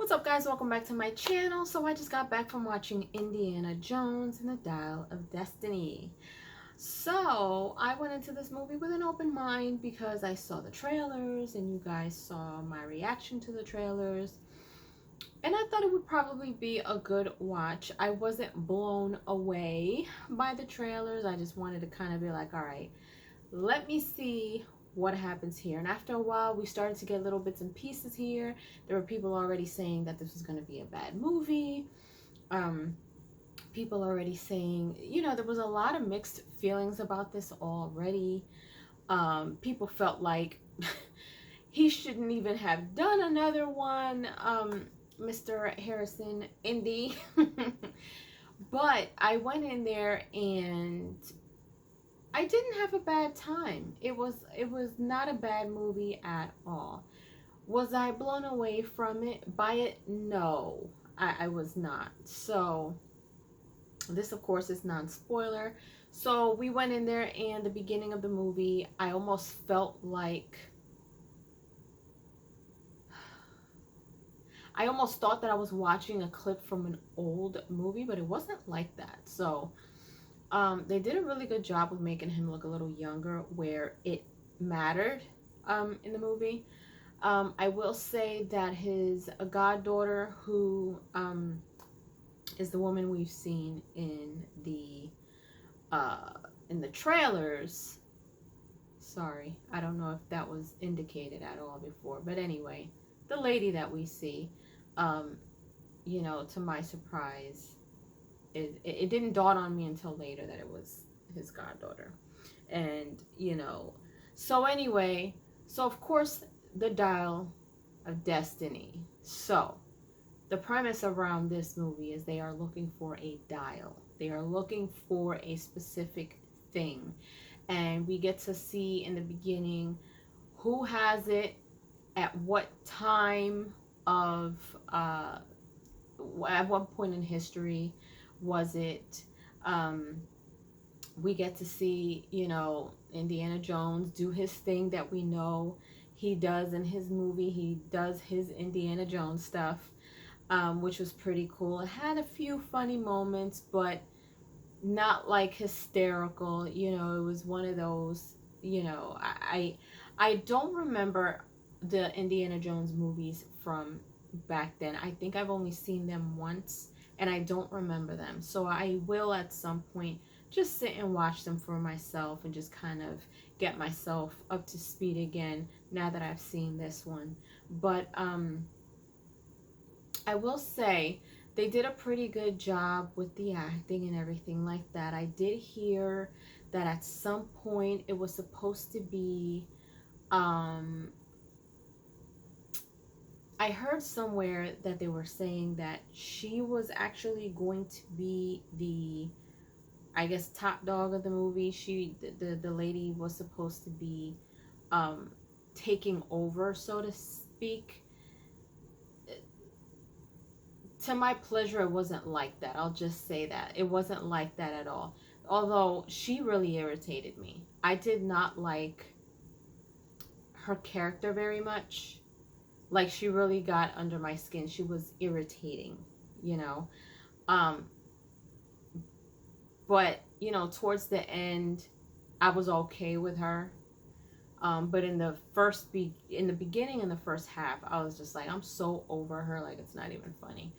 What's up, guys? Welcome back to my channel. So I just got back from watching Indiana Jones and the Dial of Destiny. So I went into this movie with an open mind because I saw the trailers and you guys saw my reaction to the trailers. And I thought it would probably be a good watch. I wasn't blown away by the trailers. I just wanted to kind of be like, all right, let me see what happens here. And after a while, we started to get little bits and pieces here. There were people already saying that this was going to be a bad movie. People already saying, there was a lot of mixed feelings about this already. People felt like he shouldn't even have done another one, Mr. Harrison Indy. But I went in there and I didn't have a bad time. It was not a bad movie at all. Was I blown away by it? No, I was not. So this, of course, is non-spoiler. So we went in there, and the beginning of the movie, I almost felt like I almost thought that I was watching a clip from an old movie, but it wasn't like that. So they did a really good job of making him look a little younger where it mattered in the movie. I will say that his goddaughter, who is the woman we've seen in the trailers. Sorry, I don't know if that was indicated at all before, but anyway, the lady that we see, to my surprise, it didn't dawn on me until later that it was his goddaughter. And so anyway, so of course, the Dial of Destiny. So the premise around this movie is they are looking for a dial. They are looking for a specific thing, and we get to see in the beginning who has it, at what time of at what point in history was it. We get to see, Indiana Jones do his thing that we know he does in his movie. He does his Indiana Jones stuff, which was pretty cool. It had a few funny moments, but not like hysterical. It was one of those, I don't remember the Indiana Jones movies from back then. I think I've only seen them once, and I don't remember them. So I will at some point just sit and watch them for myself and just kind of get myself up to speed again now that I've seen this one. But I will say they did a pretty good job with the acting and everything like that. I did hear that at some point it was supposed to be I heard somewhere that they were saying that she was actually going to be the, I guess, top dog of the movie. The lady was supposed to be taking over, so to speak. To my pleasure, it wasn't like that. I'll just say that. It wasn't like that at all. Although she really irritated me. I did not like her character very much. Like, she really got under my skin. She was irritating, But, towards the end, I was okay with her. But in the beginning, in the first half, I was just like, I'm so over her. Like, it's not even funny.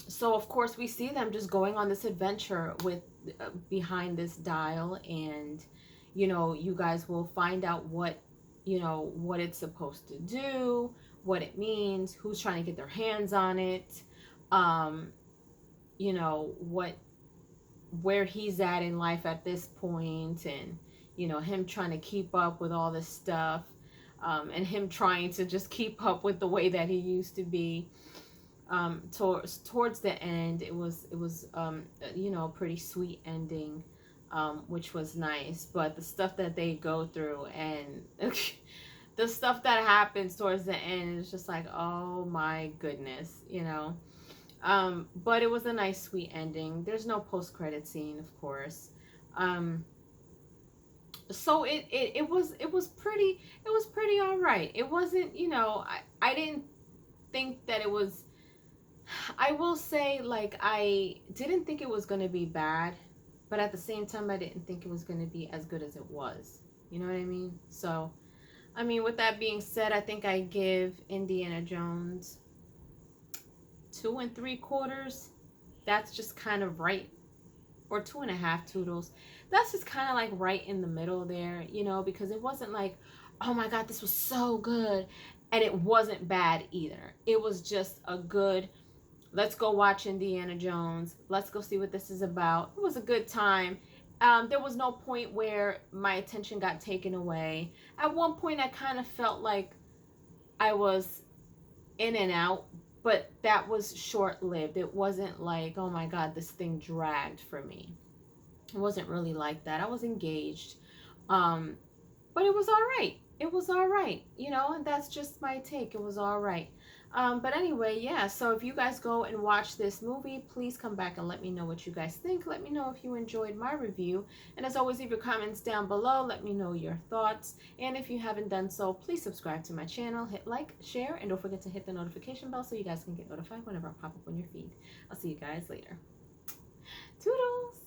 So of course we see them just going on this adventure with behind this dial, and you guys will find out what it's supposed to do, what it means, who's trying to get their hands on it, where he's at in life at this point, and him trying to keep up with all this stuff, and him trying to just keep up with the way that he used to be. Towards the end, it was a pretty sweet ending, which was nice. But the stuff that they go through and the stuff that happens towards the end is just like, oh my goodness, but it was a nice sweet ending. There's no post-credit scene, of course. So it was pretty all right. It wasn't, I didn't think that it was, I will say, like, I didn't think it was going to be bad, but at the same time, I didn't think it was going to be as good as it was. You know what I mean? So, I mean, with that being said, I think I give Indiana Jones 2 3/4. That's just kind of right, or 2.5 toodles. That's just kind of like right in the middle there, you know, because it wasn't like, oh my God, this was so good. And it wasn't bad either. It was just a good, let's go watch Indiana Jones. Let's go see what this is about. It was a good time. There was no point where my attention got taken away. At one point, I kind of felt like I was in and out, but that was short lived. It wasn't like, oh my God, this thing dragged for me. It wasn't really like that. I was engaged. Um, but it was all right. It was all right, you know, and that's just my take. It was all right. But anyway, yeah, so if you guys go and watch this movie, please come back and let me know what you guys think. Let me know if you enjoyed my review. And as always, leave your comments down below. Let me know your thoughts. And if you haven't done so, please subscribe to my channel, hit like, share, and don't forget to hit the notification bell so you guys can get notified whenever I pop up on your feed. I'll see you guys later. Toodles!